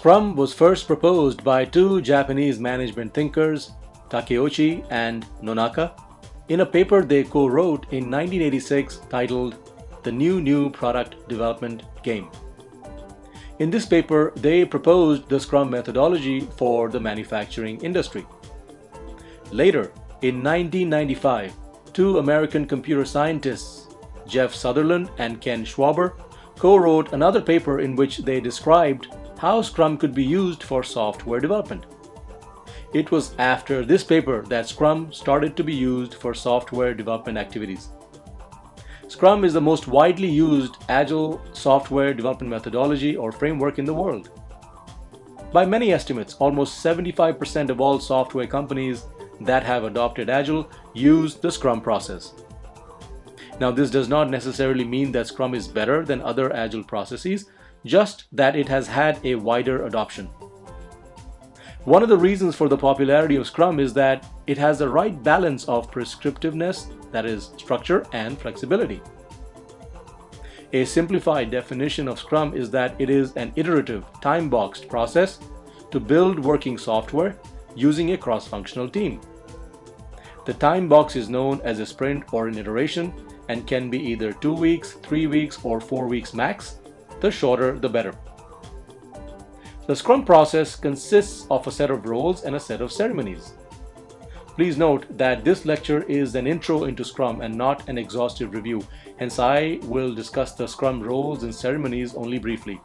Scrum was first proposed by two Japanese management thinkers, Takeuchi and Nonaka, in a paper they co-wrote in 1986 titled The New Product Development Game. In this paper, they proposed the Scrum methodology for the manufacturing industry. Later, in 1995, two American computer scientists, Jeff Sutherland and Ken Schwaber, co-wrote another paper in which they described how Scrum could be used for software development. It was after this paper that Scrum started to be used for software development activities. Scrum is the most widely used Agile software development methodology or framework in the world. By many estimates, almost 75% of all software companies that have adopted Agile use the Scrum process. Now, this does not necessarily mean that Scrum is better than other Agile processes, just that it has had a wider adoption. One of the reasons for the popularity of Scrum is that it has the right balance of prescriptiveness, that is, structure, and flexibility. A simplified definition of Scrum is that it is an iterative, time-boxed process to build working software using a cross-functional team. The time box is known as a sprint or an iteration and can be either 2 weeks, 3 weeks, or 4 weeks max. The shorter, the better. The Scrum process consists of a set of roles and a set of ceremonies. Please note that this lecture is an intro into Scrum and not an exhaustive review, hence I will discuss the Scrum roles and ceremonies only briefly.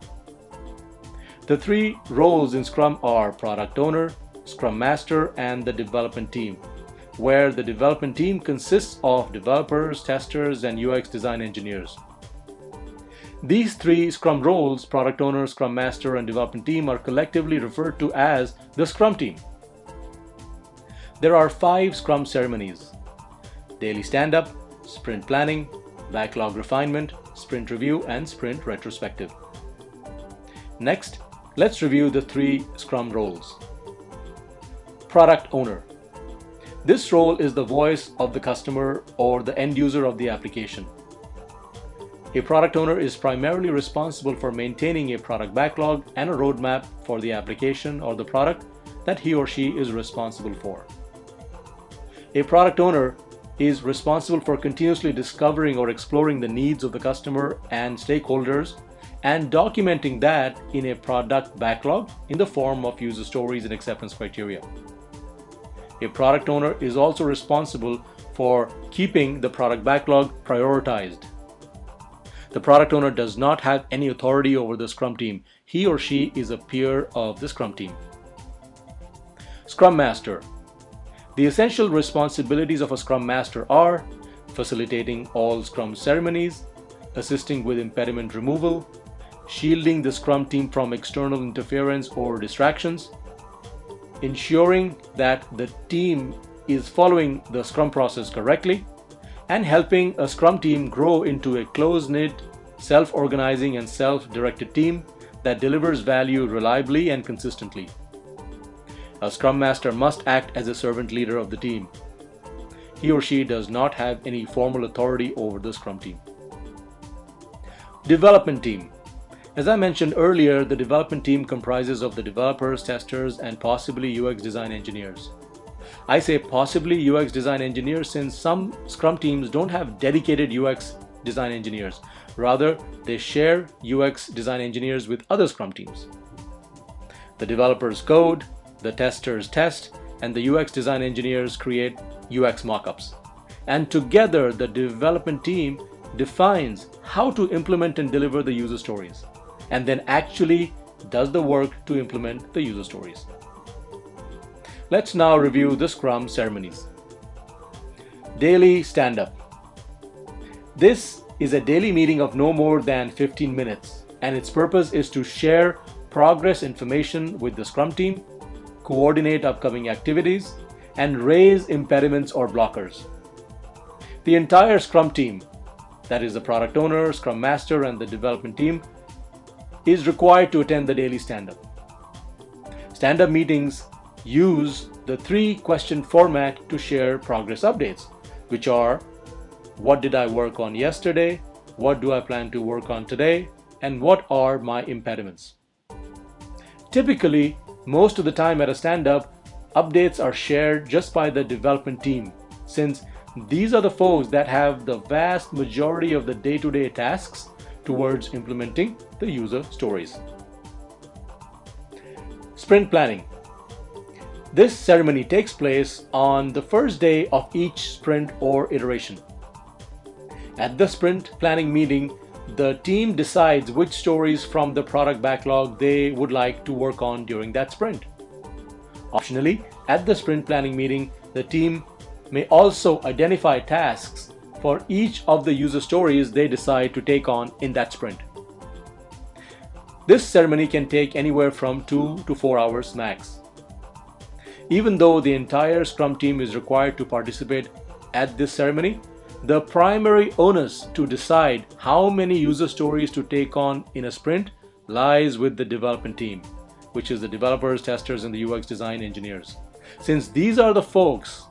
The three roles in Scrum are Product Owner, Scrum Master, and the Development Team, where the development team consists of developers, testers, and UX design engineers. These three Scrum roles, Product Owner, Scrum Master, and Development Team, are collectively referred to as the Scrum Team. There are 5 Scrum ceremonies: Daily Stand-Up, Sprint Planning, Backlog Refinement, Sprint Review, and Sprint Retrospective. Next, let's review the 3 Scrum roles. Product Owner. This role is the voice of the customer or the end user of the application. A product owner is primarily responsible for maintaining a product backlog and a roadmap for the application or the product that he or she is responsible for. A product owner is responsible for continuously discovering or exploring the needs of the customer and stakeholders and documenting that in a product backlog in the form of user stories and acceptance criteria. A product owner is also responsible for keeping the product backlog prioritized. The product owner does not have any authority over the Scrum team. He or she is a peer of the Scrum team. Scrum Master. The essential responsibilities of a Scrum Master are facilitating all Scrum ceremonies, assisting with impediment removal, shielding the Scrum team from external interference or distractions, ensuring that the team is following the Scrum process correctly, and helping a Scrum team grow into a close-knit, self-organizing, and self-directed team that delivers value reliably and consistently. A Scrum Master must act as a servant leader of the team. He or she does not have any formal authority over the Scrum team. Development Team. As I mentioned earlier, the development team comprises of the developers, testers, and possibly UX design engineers. I say possibly UX design engineers since some Scrum teams don't have dedicated UX design engineers. Rather, they share UX design engineers with other Scrum teams. The developers code, the testers test, and the UX design engineers create UX mockups. And together, the development team defines how to implement and deliver the user stories, and then actually does the work to implement the user stories. Let's now review the Scrum ceremonies. Daily Stand-Up. This is a daily meeting of no more than 15 minutes, and its purpose is to share progress information with the Scrum team, coordinate upcoming activities, and raise impediments or blockers. The entire Scrum team, that is the product owner, Scrum Master, and the development team, is required to attend the daily stand-up. Stand-up meetings use the 3-question format to share progress updates, which are: what did I work on yesterday, what do I plan to work on today, and what are my impediments. Typically, most of the time at a stand-up, updates are shared just by the development team, since these are the folks that have the vast majority of the day-to-day tasks towards implementing the user stories. Sprint planning. This ceremony takes place on the first day of each sprint or iteration. At the sprint planning meeting, the team decides which stories from the product backlog they would like to work on during that sprint. Optionally, at the sprint planning meeting, the team may also identify tasks for each of the user stories they decide to take on in that sprint. This ceremony can take anywhere from 2 to 4 hours max. Even though the entire Scrum team is required to participate at this ceremony, the primary onus to decide how many user stories to take on in a sprint lies with the development team, which is the developers, testers, and the UX design engineers, since these are the folks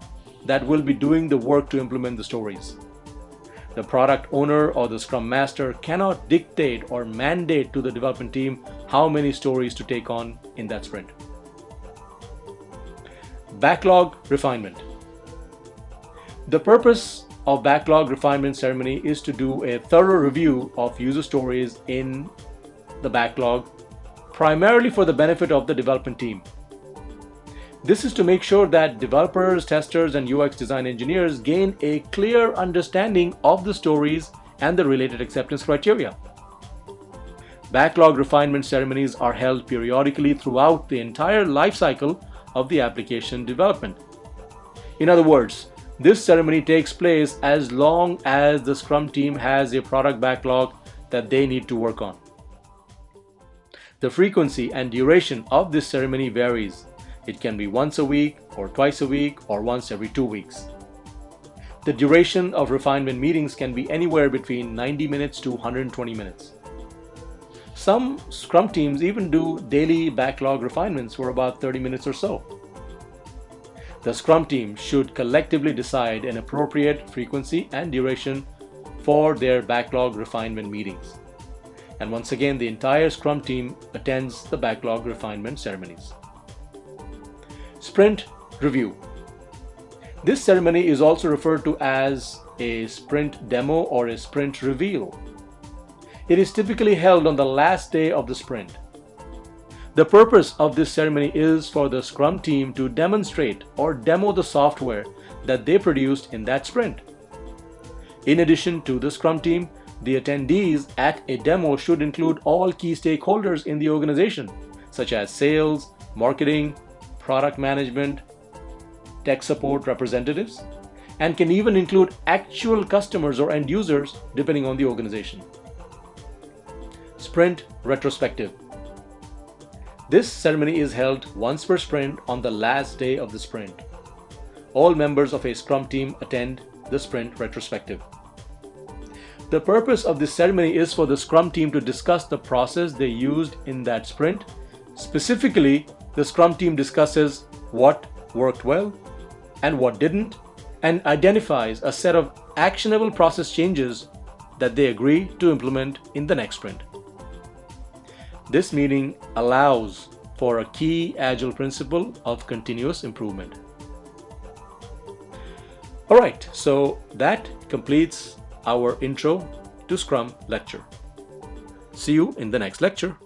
that will be doing the work to implement the stories. The product owner or the Scrum Master cannot dictate or mandate to the development team how many stories to take on in that sprint. Backlog refinement. The purpose of backlog refinement ceremony is to do a thorough review of user stories in the backlog, primarily for the benefit of the development team. This is to make sure that developers, testers, and UX design engineers gain a clear understanding of the stories and the related acceptance criteria. Backlog refinement ceremonies are held periodically throughout the entire life cycle of the application development. In other words, this ceremony takes place as long as the Scrum team has a product backlog that they need to work on. The frequency and duration of this ceremony varies. It can be once a week, or twice a week, or once every 2 weeks. The duration of refinement meetings can be anywhere between 90 minutes to 120 minutes. Some Scrum teams even do daily backlog refinements for about 30 minutes or so. The Scrum team should collectively decide an appropriate frequency and duration for their backlog refinement meetings. And once again, the entire Scrum team attends the backlog refinement ceremonies. Sprint review. This ceremony is also referred to as a sprint demo or a sprint reveal. It is typically held on the last day of the sprint. The purpose of this ceremony is for the Scrum team to demonstrate or demo the software that they produced in that sprint. In addition to the Scrum team, the attendees at a demo should include all key stakeholders in the organization, such as sales, marketing, product management, tech support representatives, and can even include actual customers or end users depending on the organization. Sprint retrospective. This ceremony is held once per sprint on the last day of the sprint. All members of a Scrum team attend the sprint retrospective. The purpose of this ceremony is for the Scrum team to discuss the process they used in that sprint. Specifically, the Scrum team discusses what worked well and what didn't, and identifies a set of actionable process changes that they agree to implement in the next sprint. This meeting allows for a key Agile principle of continuous improvement. Alright, so that completes our intro to Scrum lecture. See you in the next lecture.